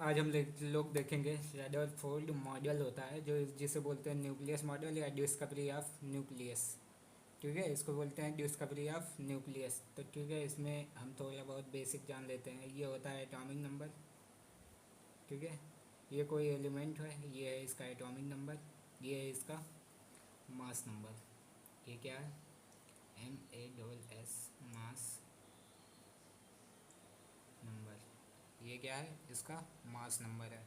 आज हम लोग देखेंगे रदरफोर्ड मॉडल होता है जो जिसे बोलते हैं न्यूक्लियस मॉडल या डिस्कवरी ऑफ न्यूक्लियस। ठीक है, इसको बोलते हैं डिस्कवरी ऑफ न्यूक्लियस। तो ठीक है, इसमें हम थोड़ा बहुत बेसिक जान लेते हैं। ये होता है एटॉमिक नंबर। ठीक है, ये कोई एलिमेंट है, ये है इसका एटॉमिक नंबर, ये है इसका मास नंबर। ये क्या है? MASS mass number. ये क्या है? इसका मास नंबर है।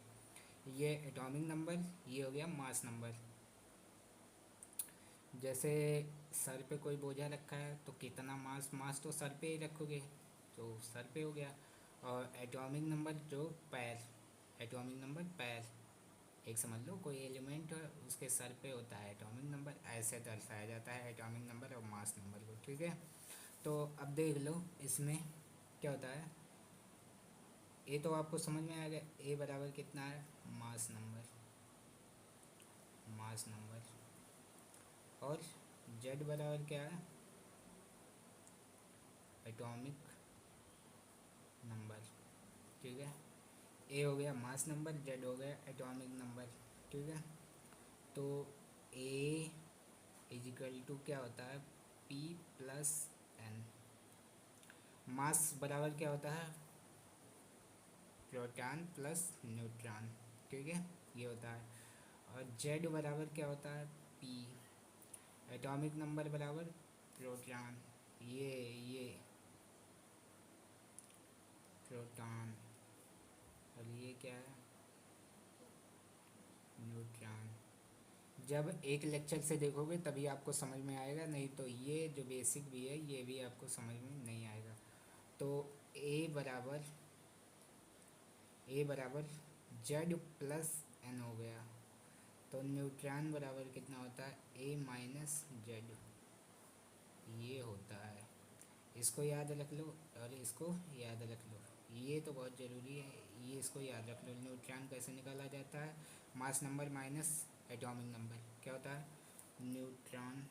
ये एटॉमिक नंबर, ये हो गया मास नंबर। जैसे सर पे कोई बोझा रखा है तो कितना मास, मास तो सर पे ही रखोगे, तो सर पे हो गया। और एटॉमिक नंबर जो पैर, एटॉमिक नंबर पैर, एक समझ लो कोई एलिमेंट है उसके सर पे होता है एटॉमिक नंबर, ऐसे दर्शाया जाता है एटॉमिक नंबर और मास नंबर को। ठीक है, तो अब देख लो इसमें क्या होता है। ए तो आपको समझ में आ गया, ए बराबर कितना है? Mass number, mass number. और जेड बराबर क्या है? Atomic number. ठीक है, ए हो गया मास नंबर, जेड हो गया एटॉमिक नंबर। ठीक है, तो ए इजिकल टू क्या होता है? P+N। मास बराबर क्या होता है? Proton plus neutron. ठीक है, ये होता है। और जेड बराबर क्या होता है? P। एटॉमिक नंबर बराबर प्रोटॉन, ये प्रोटॉन। और ये क्या है? न्यूट्रॉन। जब एक लेक्चर से देखोगे तभी आपको समझ में आएगा, नहीं तो ये जो बेसिक भी है ये भी आपको समझ में नहीं आएगा। तो ए बराबर Z+N हो गया। तो न्यूट्रॉन बराबर कितना होता है? A-Z। ये होता है, इसको याद रख लो और इसको याद रख लो, ये तो बहुत ज़रूरी है। ये इसको याद रख लो। न्यूट्रॉन कैसे निकाला जाता है? Mass number minus atomic number. क्या होता है? न्यूट्रॉन,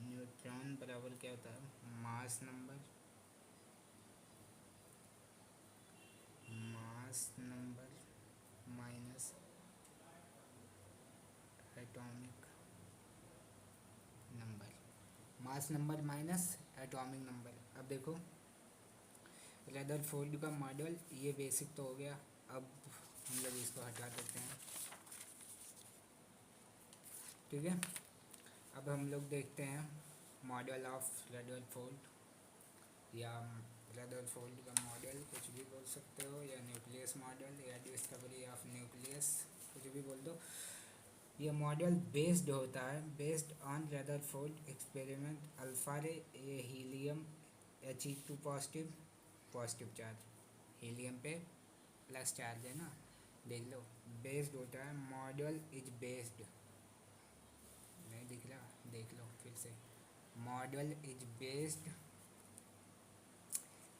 न्यूट्रॉन बराबर क्या होता है? Mass number, mass number minus atomic number. Mass number minus atomic number. अब देखो रदरफोर्ड का मॉडल, ये बेसिक तो हो गया। अब हम लोग इसको हटा देते हैं। ठीक है, अब हम लोग देखते हैं मॉडल ऑफ रदरफोर्ड, या रदरफोर्ड का मॉडल कुछ भी बोल सकते हो, या न्यूक्लियस मॉडल, या डिस्कवरी ऑफ न्यूक्लियस, कुछ भी बोल दो। ये मॉडल बेस्ड होता है, based on Rutherford experiment alpha रे ए helium He2 positive, positive charge, helium पे प्लस चार्ज है ना, देख लो। बेस्ड होता है, मॉडल इज बेस्ड, नहीं दिख रहा? देख लो फिर से। मॉडल इज बेस्ड,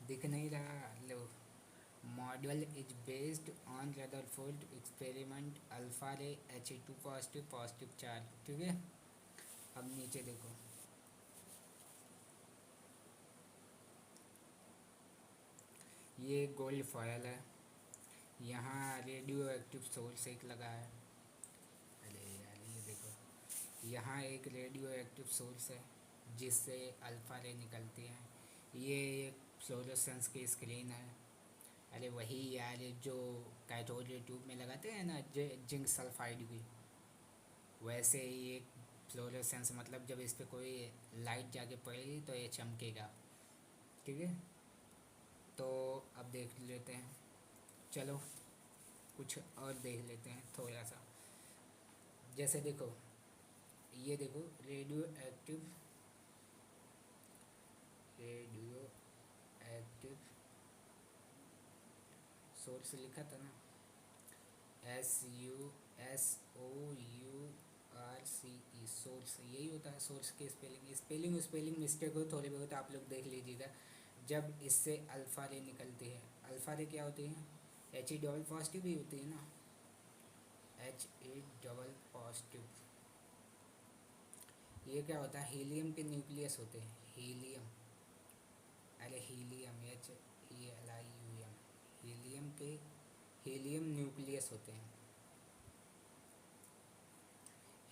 दिख नहीं रहा? लो, model is based on Rutherford experiment alpha ray He2 positive, positive charge. ठीक है, अब नीचे देखो, ये गोल्ड फॉयल है, यहाँ रेडियो एक्टिव सोर्स एक लगा है। अरे यार ये देखो, यहाँ एक रेडियो एक्टिव सोर्स है जिससे अल्फ़ा रे निकलती है। ये एक फ्लोरोसेंस की स्क्रीन है। अरे वही यार जो कैथोड रे ट्यूब में लगाते हैं ना, जिंक सल्फाइड की, वैसे ही एक फ्लोरोसेंस, मतलब जब इस पर कोई लाइट जाके पड़ेगी तो ये चमकेगा। ठीक है, तो अब देख लेते हैं, चलो कुछ और देख लेते हैं थोड़ा सा। जैसे देखो, ये देखो radio active, radio active source लिखा था ना, SUSOURCE, सोर्स, यही होता है सोर्स की स्पेलिंग। स्पेलिंग मिस्टेक हो थोड़ी बहुत आप लोग देख लीजिएगा। जब इससे अल्फ़ा रे निकलती है, अल्फ़ा रे क्या होती है? He पॉजिटिव ही होती है ना, He पॉजिटिव। ये क्या होता है? हीलियम के न्यूक्लियस होते हैं, हीलियम, अरे हीलियम, HELIUM, के हीलियम न्यूक्लियस होते हैं,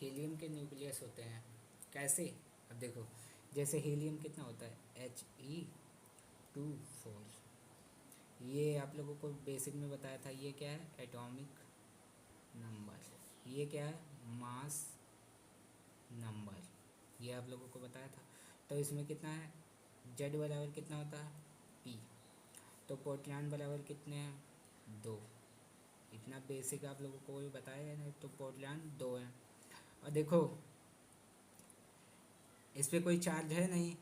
हीलियम के न्यूक्लियस होते हैं। कैसे? अब देखो, जैसे हीलियम कितना होता है He2 4, ये आप लोगों को बेसिक में बताया था। ये क्या है? Atomic number. ये क्या है? Mass number. ये आप लोगों को बताया था। तो इसमें कितना है? जेड बराबर कितना होता है? पी। तो पोर्टलैंड बराबर कितने हैं? 2। इतना बेसिक आप लोगों को भी बताया है ना। तो पोर्टलैंड 2 है। और देखो, इस पर कोई चार्ज है नहीं,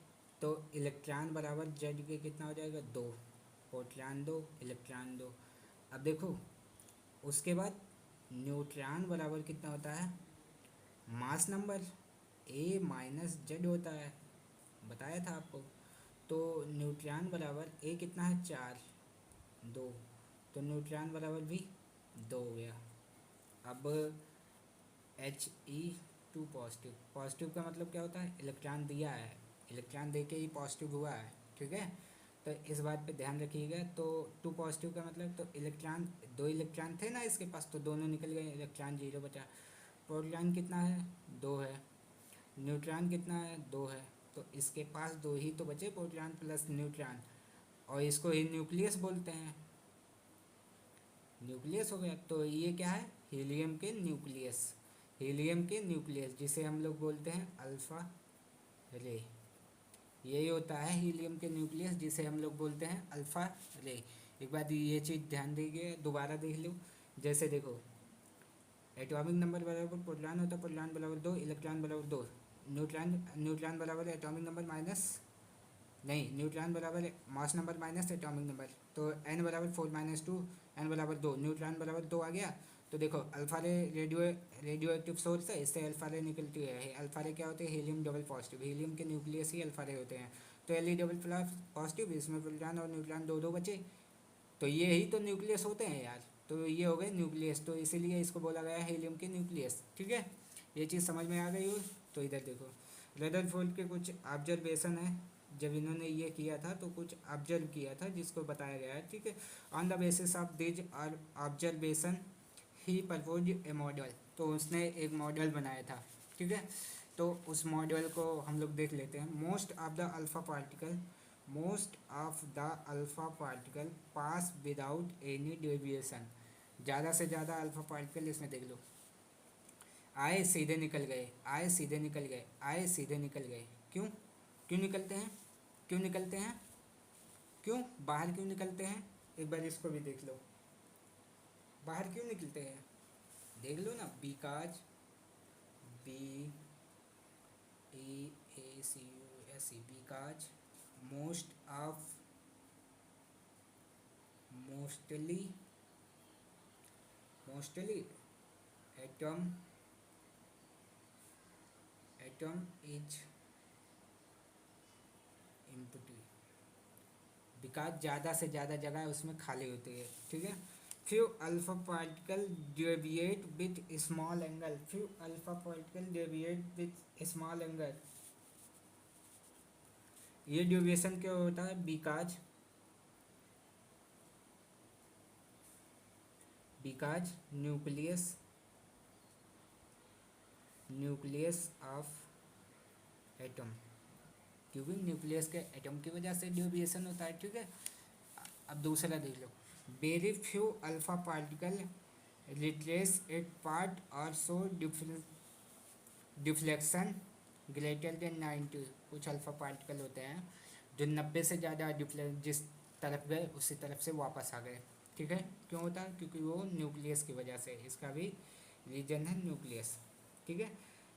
तो इलेक्ट्रॉन बराबर जेड के कितना हो जाएगा? 2। Portland 2, electron 2। अब देखो, उसके बाद न्यूट्रॉन बराबर कितना होता है? मास नंबर A-Z होता है, बताया था आपको। तो न्यूट्रॉन बराबर ए कितना है? 4, 2। तो न्यूट्रॉन बराबर भी 2 हो गया। अब He2 पॉजिटिव। पॉजिटिव का मतलब क्या होता है? इलेक्ट्रॉन दिया है, इलेक्ट्रॉन दे के ही पॉजिटिव हुआ है, ठीक है। तो इस बात पे ध्यान रखिएगा। तो 2 पॉजिटिव का मतलब, तो इलेक्ट्रॉन, 2 इलेक्ट्रॉन थे ना इसके पास, तो दोनों निकल गए, इलेक्ट्रॉन 0 बचा। प्रोटॉन कितना है? 2 है। न्यूट्रॉन कितना है? 2 है। तो इसके पास 2 ही तो बचे, प्रोटॉन प्लस न्यूट्रॉन, और इसको ही न्यूक्लियस बोलते हैं। न्यूक्लियस हो गया। तो ये क्या है? हीलियम के न्यूक्लियस। हीलियम के न्यूक्लियस जिसे हम लोग बोलते हैं अल्फ़ा रे। यही होता है हीलियम के न्यूक्लियस जिसे हम लोग बोलते हैं अल्फ़ा रे। एक बार ये चीज़ ध्यान दीजिए, दोबारा देख लो। जैसे देखो, एटॉमिक नंबर बराबर प्रोटॉन होता है, प्रोटॉन बराबर 2, इलेक्ट्रॉन बराबर 2। न्यूट्रॉन बराबर एटॉमिक नंबर माइनस, नहीं, न्यूट्रॉन बराबर mass number minus atomic number. तो n बराबर 4 - 2, n बराबर 2, न्यूट्रॉन बराबर 2 आ गया। तो देखो, अल्फा रे रेडियो एक्टिव सोर्स है, इससे अल्फा रे निकलती है। अल्फा रे क्या होते हैं? Helium double positive. हीलियम के न्यूक्लियस ही अल्फा रे होते हैं। तो He डबल प्लस पॉजिटिव, इसमें प्रोटॉन और न्यूट्रॉन 2 बचे। तो ये ही तो न्यूक्लियस होते हैं यार। तो ये हो गए न्यूक्लियस, तो इसीलिए इसको बोला गया है हीलियम के न्यूक्लियस, ठीक है। ये चीज़ समझ में आ गई हो? तो इधर देखो, रदरफोर्ड के कुछ ऑब्जर्वेशन है। जब इन्होंने ये किया था तो कुछ ऑब्जर्व किया था, जिसको बताया गया है, ठीक है। On the basis of these observation he propose A model. तो उसने एक मॉडल बनाया था, ठीक है। तो उस मॉडल को हम लोग देख लेते हैं। Most of the alpha particle pass without any deviation. ज़्यादा से ज़्यादा अल्फा पार्टिकल इसमें देख लो, आए सीधे निकल गए, आए सीधे निकल गए, आए सीधे निकल गए। क्यों? क्यों निकलते हैं? क्यों निकलते हैं? क्यों बाहर क्यों निकलते हैं? एक बार इसको भी देख लो, बाहर क्यों निकलते हैं? देख लो ना। Because, BACUSE, because most of, mostly atom is empty. Because ज़्यादा से ज़्यादा जगह उसमें खाली होती है, ठीक है। Few alpha particle deviate with small angle. Few alpha particle deviate with small angle. ये ड्यूरेशन क्या होता है? बिकॉज न्यूक्लियस ऑफ एटम, क्योंकि न्यूक्लियस के एटम की वजह से ड्यूरेशन होता है, ठीक है। अब दूसरा देख लो, very few alpha particle retrace at part और सो डिफ्लेक्शन ग्रेटर देन 90। कुछ अल्फा पार्टिकल होते हैं जो 90 से ज़्यादा जिस तरफ गए उसी तरफ से वापस आ गए, ठीक है। क्यों होता है? क्योंकि वो न्यूक्लियस की वजह से। इसका भी रीजन है न्यूक्लियस, ठीक है।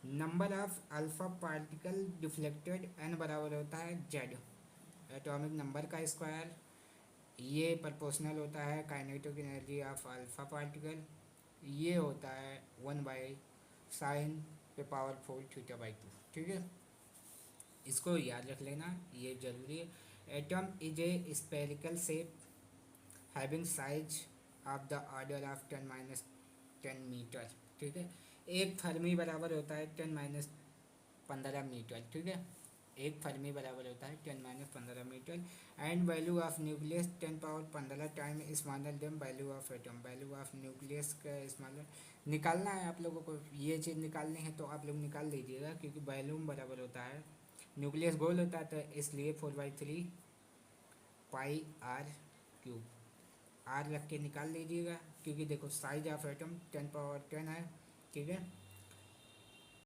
Number of alpha particle deflected n बराबर होता है जेड, एटॉमिक नंबर का स्क्वायर। ये प्रोपोर्शनल होता है kinetic energy of alpha particle. ये होता है 1/sin पे पावर 4 θ/2, ठीक है। इसको याद रख लेना, ये जरूरी है। Atom is a spherical shape having size of the order of 10 - 10 metre, ठीक है। एक फर्मी बराबर होता है 10 - 15 मीटर, ठीक है। एक फर्मी बराबर होता है 10 - 15 metre. And value of nucleus 10 power 15 time smaller than value of atom. Value of nucleus का स्मॉलर निकालना है आप लोगों को, ये चीज़ निकालनी है तो आप लोग निकाल लीजिएगा, क्योंकि वैल्यूम बराबर होता है, न्यूक्लियस गोल होता है, तो इसलिए 4/3 पाई r क्यूब। आर रख के निकाल लीजिएगा, क्योंकि देखो साइज ऑफ एटम 10 पावर 10 है, ठीक है।